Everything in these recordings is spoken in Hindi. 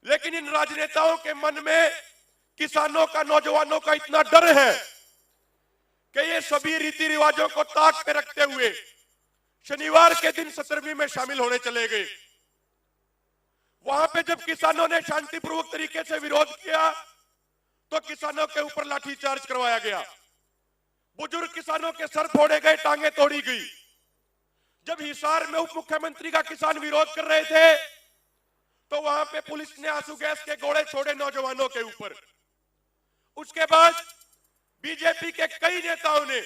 लेकिन इन राजनेताओं के मन में किसानों का, नौजवानों का इतना डर है कि ये सभी रीति रिवाजों को ताक पे रखते हुए शनिवार के दिन 17वीं में शामिल होने चले गए। वहां पे जब किसानों ने शांतिपूर्वक तरीके से विरोध किया तो किसानों के ऊपर लाठीचार्ज करवाया गया, बुजुर्ग किसानों के सर फोड़े गए, टांगे तोड़ी गई। जब हिसार में उप मुख्यमंत्री का किसान विरोध कर रहे थे तो वहां पे पुलिस ने आंसू गैस के गोले छोड़े नौजवानों के ऊपर। उसके बाद बीजेपी के कई नेताओं ने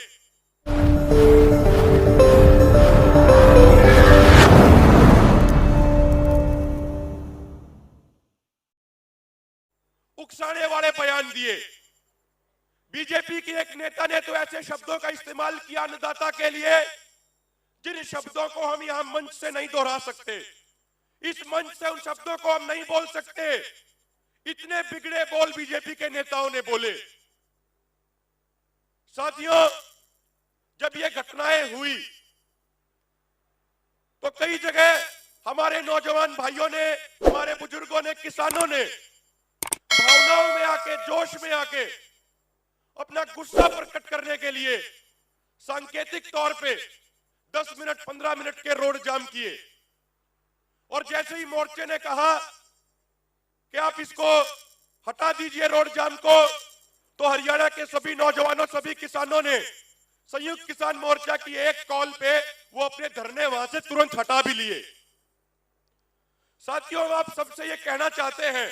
उकसाने वाले बयान दिए। बीजेपी की एक नेता ने तो ऐसे शब्दों का इस्तेमाल किया अन्नदाता के लिए जिन शब्दों को हम यहां मंच से नहीं दोहरा सकते। इस मंच से उन शब्दों को हम नहीं बोल सकते। इतने बिगड़े बोल बीजेपी के नेताओं ने बोले। साथियों, जब ये घटनाएं हुई तो कई जगह हमारे नौजवान भाइयों ने, हमारे बुजुर्गों ने, किसानों ने भावनाओं में आके, जोश में आके अपना गुस्सा प्रकट करने के लिए सांकेतिक तौर पे 10 मिनट 15 मिनट के रोड जाम किए। और जैसे ही मोर्चे ने कहा कि आप इसको हटा दीजिए रोड जाम को, तो हरियाणा के सभी नौजवानों, सभी किसानों ने संयुक्त किसान मोर्चा की एक कॉल पे वो अपने धरने वहां से तुरंत हटा भी लिए। साथियों, आप सबसे ये कहना चाहते हैं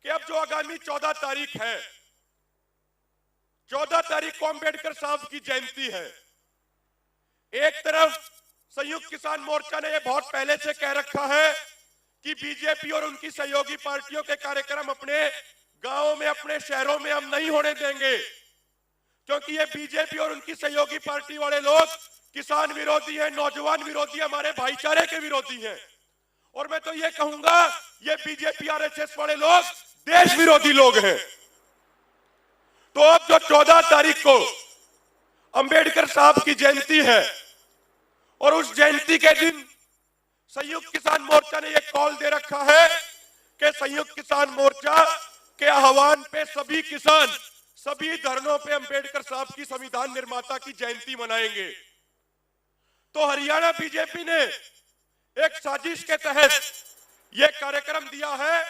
कि अब जो आगामी 14 तारीख है, 14 तारीख को अंबेडकर साहब की जयंती है। एक तरफ संयुक्त किसान मोर्चा ने यह बहुत पहले से कह रखा है कि बीजेपी और उनकी सहयोगी पार्टियों के कार्यक्रम अपने गांवों में, अपने शहरों में हम नहीं होने देंगे, क्योंकि ये बीजेपी और उनकी सहयोगी पार्टी वाले लोग किसान विरोधी हैं, नौजवान विरोधी, हमारे भाईचारे के विरोधी हैं। और मैं तो ये कहूंगा, ये बीजेपी आरएसएस वाले लोग देश विरोधी लोग हैं। तो अब जो 14 तारीख को अंबेडकर साहब की जयंती है और उस जयंती के दिन संयुक्त किसान मोर्चा ने यह कॉल दे रखा है कि संयुक्त किसान मोर्चा के आह्वान पे सभी किसान सभी धरनों पे अंबेडकर साहब की संविधान निर्माता की जयंती मनाएंगे। तो हरियाणा बीजेपी ने एक साजिश के तहत यह कार्यक्रम दिया है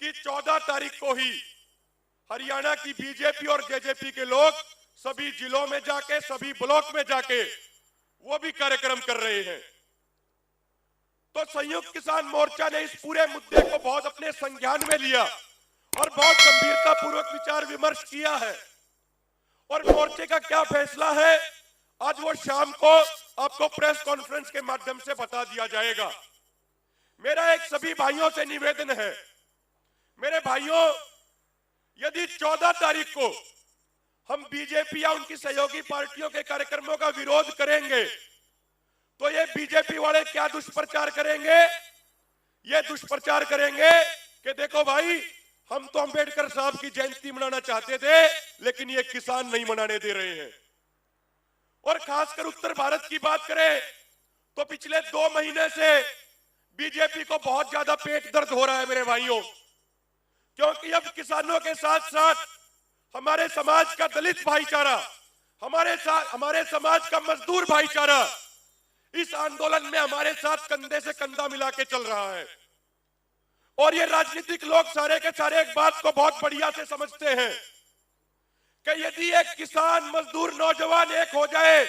कि 14 तारीख को ही हरियाणा की बीजेपी और जेजेपी के लोग सभी जिलों में जाके, सभी ब्लॉक में जाके वो भी कार्यक्रम कर रहे हैं। तो संयुक्त किसान मोर्चा ने इस पूरे मुद्दे को बहुत अपने संज्ञान में लिया और बहुत गंभीरता पूर्वक विचार विमर्श किया है। और मोर्चे का क्या फैसला है, आज वो शाम को आपको प्रेस कॉन्फ्रेंस के माध्यम से बता दिया जाएगा। मेरा एक सभी भाइयों से निवेदन है, मेरे भाइयों, यदि 14 तारीख को हम बीजेपी या उनकी सहयोगी पार्टियों के कार्यक्रमों का विरोध करेंगे तो ये बीजेपी वाले क्या दुष्प्रचार करेंगे? ये दुष्प्रचार करेंगे कि देखो भाई, हम तो अंबेडकर साहब की जयंती मनाना चाहते थे लेकिन ये किसान नहीं मनाने दे रहे हैं। और खासकर उत्तर भारत की बात करें तो पिछले 2 महीने से बीजेपी को बहुत ज्यादा पेट दर्द हो रहा है मेरे भाइयों, क्योंकि अब किसानों के साथ साथ हमारे समाज का दलित भाईचारा, हमारे समाज का मजदूर भाईचारा इस आंदोलन में हमारे साथ कंधे से कंधा मिला के चल रहा है। और ये राजनीतिक लोग सारे के सारे एक बात को बहुत बढ़िया से समझते हैं कि यदि एक किसान, मजदूर, नौजवान एक हो जाए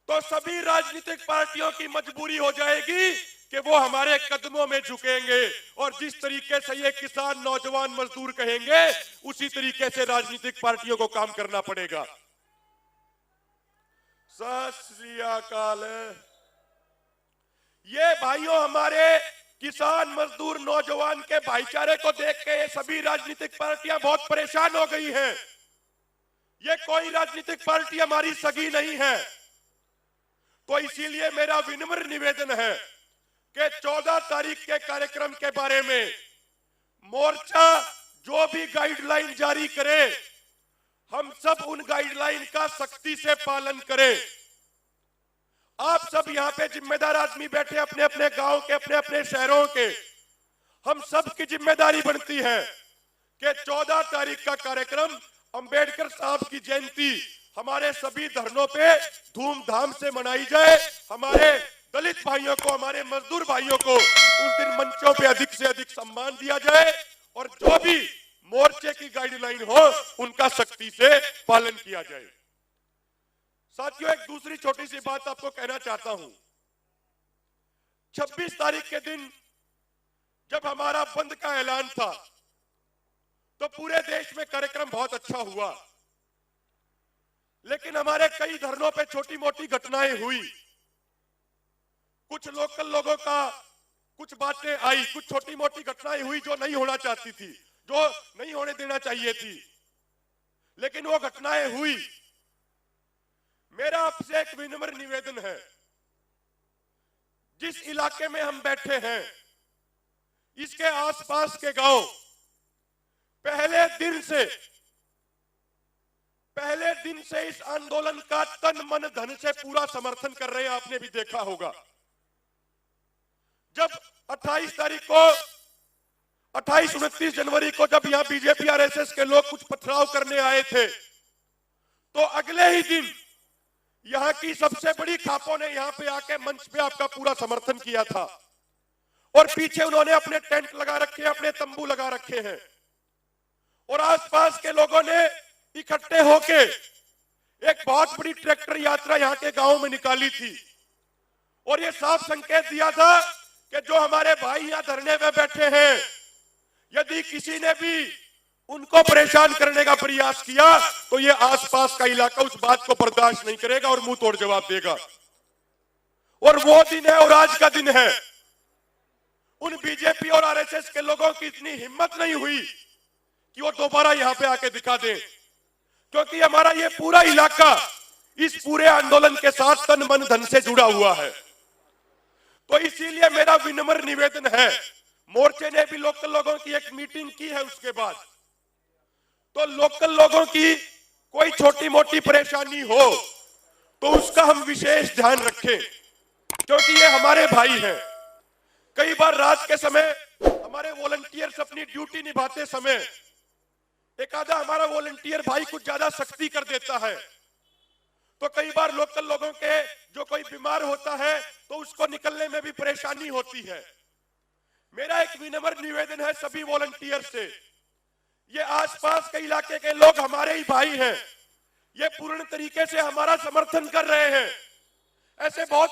तो सभी राजनीतिक पार्टियों की मजबूरी हो जाएगी कि वो हमारे कदमों में झुकेंगे और जिस तरीके से ये किसान, नौजवान, मजदूर कहेंगे उसी तरीके से राजनीतिक पार्टियों को काम करना पड़ेगा। सत श्री अकाल। ये भाइयों, हमारे किसान, मजदूर, नौजवान के भाईचारे को देख के ये सभी राजनीतिक पार्टियां बहुत परेशान हो गई हैं। ये कोई राजनीतिक पार्टी हमारी सगी नहीं है। तो इसीलिए मेरा विनम्र निवेदन है कि 14 तारीख के कार्यक्रम के बारे में मोर्चा जो भी गाइडलाइन जारी करे, हम सब उन गाइडलाइन का सख्ती से पालन करें। आप सब यहाँ पे जिम्मेदार आदमी बैठे अपने अपने गांव के, अपने अपने शहरों के, हम सब की जिम्मेदारी बनती है कि 14 तारीख का कार्यक्रम अंबेडकर साहब की जयंती हमारे सभी धरनों पे धूमधाम से मनाई जाए। हमारे दलित भाइयों को, हमारे मजदूर भाइयों को उस दिन मंचों पे अधिक से अधिक सम्मान दिया जाए और जो भी मोर्चे की गाइडलाइन हो उनका सख्ती से पालन किया जाए। साथियों, एक दूसरी छोटी सी बात आपको कहना चाहता हूं। 26 तारीख के दिन जब हमारा बंद का ऐलान था तो पूरे देश में कार्यक्रम बहुत अच्छा हुआ, लेकिन हमारे कई धरनों पे छोटी मोटी घटनाएं हुई। कुछ लोकल लोगों का कुछ बातें आई, कुछ छोटी मोटी घटनाएं हुई जो नहीं होना चाहती थी, जो नहीं होने देना चाहिए थी, लेकिन वो घटनाएं हुई। मेरा आपसे एक विनम्र निवेदन है, जिस इलाके में हम बैठे हैं इसके आसपास के गांव पहले दिन से इस आंदोलन का तन मन धन से पूरा समर्थन कर रहे हैं। आपने भी देखा होगा, जब 28 तारीख को 28-29 जनवरी को जब यहां बीजेपी आरएसएस के लोग कुछ पथराव करने आए थे तो अगले ही दिन यहां की सबसे बड़ी खापों ने यहां पे आके मंच पे आपका पूरा समर्थन किया था और पीछे उन्होंने अपने टेंट लगा रखे, अपने तंबू लगा रखे हैं और आसपास के लोगों ने इकट्ठे होके एक बहुत बड़ी ट्रैक्टर यात्रा यहां के गांव में निकाली थी और ये साफ संकेत दिया था कि जो हमारे भाई यहां धरने में बैठे हैं, यदि किसी ने भी उनको परेशान करने का प्रयास किया तो ये आसपास का इलाका उस बात को बर्दाश्त नहीं करेगा और मुंह तोड़ जवाब देगा। और वो दिन है और आज का दिन है। उन बीजेपी और आरएसएस के लोगों की इतनी हिम्मत नहीं हुई कि वो दोबारा यहां पे आके दिखा दें, क्योंकि हमारा ये पूरा इलाका इस पूरे आंदोलन के साथ तन मन धन से जुड़ा हुआ है। तो इसीलिए मेरा विनम्र निवेदन है, मोर्चे ने भी लोकल लोगों की एक मीटिंग की है, उसके बाद तो लोकल लोगों की कोई छोटी मोटी परेशानी हो तो उसका हम विशेष ध्यान रखें, क्योंकि ये हमारे भाई हैं। कई बार रात के समय हमारे वॉलंटियर्स अपनी ड्यूटी निभाते समय एक आधा हमारा वॉलंटियर भाई कुछ ज्यादा सख्ती कर देता है, तो कई बार लोकल लोगों के जो कोई बीमार होता है तो उसको निकलने में भी परेशानी होती है। मेरा एक विनम्र निवेदन है सभी वॉलंटियर से, ये आसपास के इलाके के लोग हमारे ही भाई हैं, ये पूर्ण तरीके से हमारा समर्थन कर रहे हैं। ऐसे बहुत